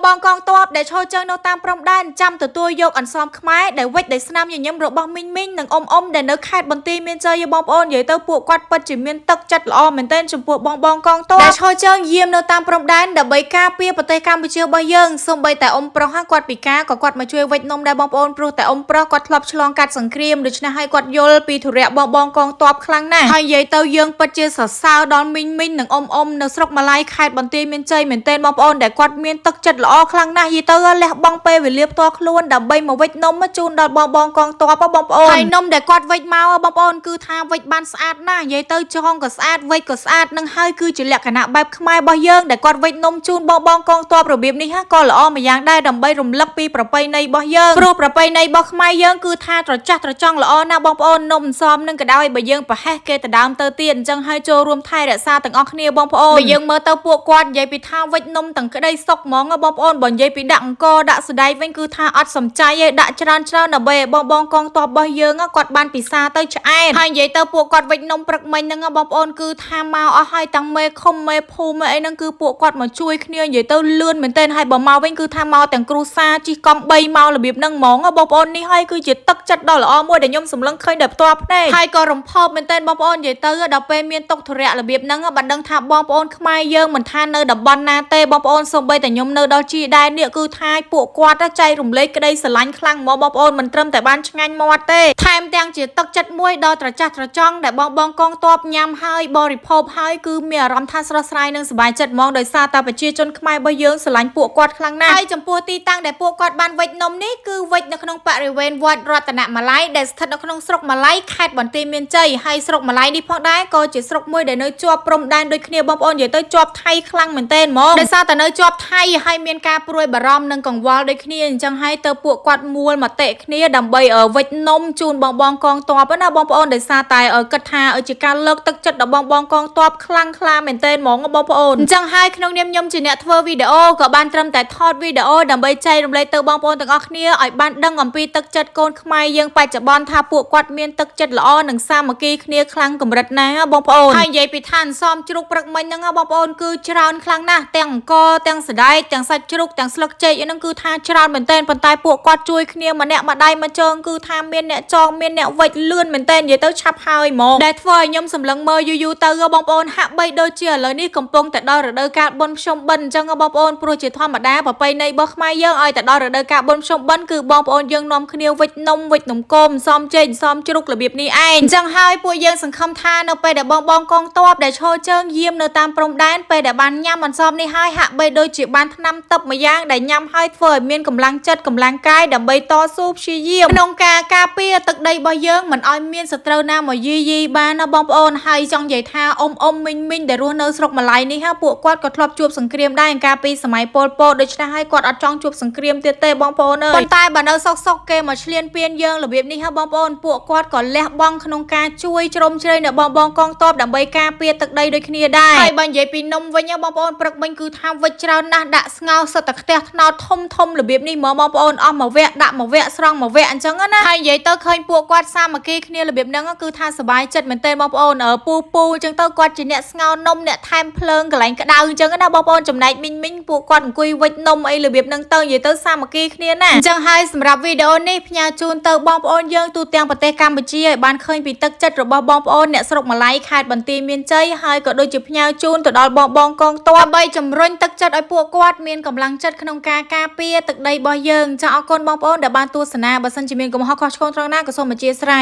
បងកងទ័ពដែលឈរជើងនៅតាមព្រំដែនចាំទទួលយកអន្សមខ្មែរដែលវិចដែលស្នាមញញឹមរបស់មីងនិងអ៊ំដែលនៅខេត្តបន្ទាយមានជ័យបងប្អូននិយាយទៅពួកគាត់ពិតជាមានទឹកចិត្តល្អមែនទែនចំពោះបងកងទ័ពដែលឈរជើងយាមនៅតាមព្រំដែនដើម្បីការពារប្រទេសកម្ពុជារបស់យើងសូម្បីតែអ៊ំប្រុសគាត់ពិការក៏គាត់មកជួយវិចនំដែរបងប្អូនព្រោះតែអ៊ំប្រុសគាត់ធ្លាប់ឆ្លងកាត់សង្គ្រាមដូច្នេះហើយគាត់យល់ពីធុរៈបងកងទ័ពខ្លាំងណាស់ហើយនិយាយទៅយើងពិតជាសរសើរដល់មីងនិងអ៊ំនៅស្រុកម៉ាឡៃខេត្តបន្ទាយមានជ័យមែនទែនបងប្អូនដែលគាត់មានទឹកចិត្តល្អខ្លាំងណាស់និយាយទៅលះបង់ពេលវេលាផ្ទាល់ខ្លួនដើម្បីមកវិចនំមកជូនដល់បងកងទ័ពបងប្អូនហើយនំដែលគាត់វិចមកបងប្អូនគឺថាវិចបានស្អាតណាស់និយាយទៅចងក៏ស្អាតវិចក៏ស្អាតនឹងហើយគឺជាលក្ខណៈបែបខ្មែររបស់យើងដែលគាត់វិចនំជូនបងកងទ័ពរបៀបនេះក៏ល្អម្យ៉ាងដែរដើម្បីរំលឹកពីប្រពៃណីរបស់យើងព្រោះប្រពៃណីរបស់ខ្មែរយើងគឺថាត្រចះត្រចង់ល្អណាស់បងប្អូននំសមនឹងក៏ដោយបើយើងប្រហែសគេទៅដើមទៅទៀតអញ្ចឹងហើយចូលរួមថែរក្សាទាំងអស់គ្នាបងប្អូនបើយើងមើលទៅពួកគាត់និយាយពីថាវិចនំទាំងក្តីសុខហ្មងបងប្អូនបើនិយាយពីដាក់អង្គដាក់សណ្ដែកវិញគឺថាអត់សំចៃទេដាក់ច្រើនដើម្បីបងកងទ័ពរបស់យើងគាត់បានពិសាទៅឆ្អែតហើយនិយាយទៅពួកគាត់វិចនំព្រឹកមិញហ្នឹងបងប្អូនគឺថាមកអស់ហើយទាំងមេឃុំមេភូមិអីហ្នឹងគឺពួកគាត់មកជួយគ្នានិយាយទៅលឿនមែនទែនហើយបើមកវិញគឺថាមកទាំងគ្រូសាជិះកង់3មករបៀបហ្នឹងហ្មងបងប្អូននេះហើយគឺជាទឹកចិត្តដ៏ល្អមួយដែលខ្ញុំសម្លឹងឃើញដោយផ្ទាល់ភ្នែកហើយក៏រំភើបមែនទែនបងប្អូននិយាយទៅដល់ពេលមានទុកធុរៈរបៀបហ្នឹងបានដឹងថាបងប្អូនខ្មែរយើងមិនថានៅតំបន់ណាទេបងប្អូនសូម្បីតែខ្ញុំនៅដល់ជីដែរនេះគឺថាពួកគាត់ចែករំលែកក្តីស្រឡាញ់ខ្លាំងហ្មងបងប្អូនមិនត្រឹមតែបានឆ្ងាញ់មាត់ទេថែមទាំងជាទឹកចិត្តមួយដ៏ត្រចះត្រចង់ដែលបងកងទ័ពញ៉ាំហើយបរិភោគហើយគឺមានអារម្មណ៍ថាស្រស់ស្រាយនិងសប្បាយចិត្តហ្មងដោយសារតែប្រជាជនខ្មែររបស់យើងស្រឡាញ់ពួកគាត់ខ្លាំងណាស់ហើយចំពោះទីតាំងដែលពួកគាត់បានវិចនំនេះគឺវិចនៅក្នុងបរិវេណវត្តរតនម៉ាឡៃដែលស្ថិតនៅក្នុងស្រុកម៉ាឡៃខេត្តបន្ទាយមានជ័យហើយស្រុកម៉ាឡៃនេះផងដែរក៏ជាស្រុកមួយដែលនៅជាប់ព្រំដែនដូចគ្នាបងប្អូននិយាយទៅជាប់ថៃខ្លាំងមែនទែនហ្មងដោយសារតែនៅជាប់ថៃហើយមានការព្រួយបារម្ភនិងកង្វល់ដូចគ្នាអញ្ចឹងហើយទៅពួកគាត់មួលមតិគ្នាដើម្បីវិចនំជូនបងកងទ័ពណាបងប្អូនដោយសារតែគិតថាជាការលើកទឹកចិត្តដល់បងកងទ័ពខ្លាំងក្លាមែនទែនហ្មងបងប្អូនអញ្ចឹងហើយក្នុងនាមខ្ញុំជាអ្នកធ្វើវីដេអូក៏បានត្រឹមតែថតវីដេអូដើម្បីចែករំលែកទៅបងប្អូនទាំងអស់គ្នាឲ្យបានដឹងអំពីទឹកចិត្តកូនខ្មែរយើងបច្ចុប្បន្នថាពួកគាត់មានទឹកចិត្តល្អនិងសាមគ្គីគ្នាខ្លាំងកម្រិតណាបងប្អូនហើយនិយាយពីឋានសមជ្រូកព្រឹកមិញហ្នឹងបងប្អូនគឺច្រើនខ្លាំងណាស់ទាំងអង្គទាំងសណ្ដែកទាំងសាច់ជ្រូកទាំងស្លឹកចេកហ្នឹងគឺថាច្រើនមែនទែនប៉ុន្តែពួកគាត់ជួយគ្នាម្នាក់ម្ដាយមួយជើងគឺថាមានអ្នកចងមានអ្នកវិចលឿនមែនទែននិយាយទៅឆាប់ហើយហ្មងដែលធ្វើឲ្យខ្ញុំសម្លឹងមើលយូរទៅបងប្អូនហាក់បីដូចជាឥឡូវនេះកំពុងតែដល់រដូវកាលបុណ្យភ្ជុំបិណ្ឌអញ្ចឹងបងប្អូនព្រោះជាធម្មតាប្រពៃណីរបស់ខ្មែរយើងឲ្យតែដល់រដូវកាលបុណ្យភ្ជុំបិណ្ឌគឺបងប្អូនយើងនាំគ្នាវិចនំវិចនំគមសំចេកសំជ្រូករបៀបនេះឯងអញ្ចឹងហើយពួកយើងសង្ឃឹមថានៅពេលដែលបងកងទ័ពដែលឈរជើងយាមនៅតាមព្រំដែនពេលដែលបានញ៉ាំអន្សមនេះហើយហាក់បីដូចជាបានថ្នាំទិព្វមួយយ៉ាងដែលញ៉ាំហើយធ្វើឲ្យមានកម្លាំងចិត្តកម្លាំងកាយដើម្បីតស៊ូព្យាយាមក្នុងការការពារទឹកដីរបស់យើងមិនឲ្យមានសត្រូវណាមកយីបានណាបងប្អូនហើយចង់និយាយថាអ៊ំមីងដែលរស់នៅស្រុកម៉ាឡៃនេះពួកគាត់ក៏ធ្លាប់ជួបសង្គ្រាមដែរកាលពីសម័យប៉ុលពតដូច្នេះហើយគាត់អត់ចង់ជួបសង្គ្រាមទៀតទេបងប្អូនអើយប៉ុន្តែបើនៅសុកគេមកឈ្លានពានយើងរបៀបនេះបងប្អូនពួកគាត់ក៏លះបង់ក្នុងការជួយជ្រោមជ្រែងដល់បងកងទ័ពដើម្បីការពារទឹកដីដូចគ្នាដែរហើយបើនិយាយពីនំវិញបងប្អូនព្រឹកមិញគឺថាវិចច្រើនណាស់ដាក់ស្ងោរសិតតែខ្ទះថ្នោតធំរបៀបនេះហ្មងបងប្អូនអស់មួយវគ្គដាក់មួយវគ្គស្រង់មួយវគ្គអញ្ចឹងណាហើយនិយាយទៅឃើញពួកគាត់សាមគ្គីគ្នារបៀបហ្នឹងគឺថាសប្បាយចិត្តមែនទែនបងប្អូនពូអញ្ចឹងទៅគាត់ជាអ្នកស្ងោរនំអ្នកថែមភ្លើងកន្លែងក្តៅអញ្ចឹងណាបងប្អូនចំណែកមីងពួកគាត់អង្គុយវិចនំអីរបៀបហ្នឹងទៅនិយាយទៅសាមគ្គីគ្នាណាអញ្ចឹងហើយសម្រាប់វីដេអូនេះផ្ញើជូនទៅបងប្អូនយើងទូទាំងប្រទេសកម្ពុជាឲ្យបានឃើញពីទឹកចិត្តរបស់បងប្អូនអ្នកស្រុកម៉ាឡៃខេត្តបន្ទាយមានជ័យហើយក៏ដូចជាផ្ញើជូនទៅដល់បងកងទ័ពដើម្បីជំរុញទឹកចិត្តឲ្យពួកគាត់មានកម្លាំងចិត្តក្នុងការការពារទឹកដីរបស់យើងចា៎អរគុណបងប្អូនដែលបានទស្សនាបើសិនជាមានកំហុសខុសឆ្គងត្រង់ណាក៏សូមអធិស្ឋាន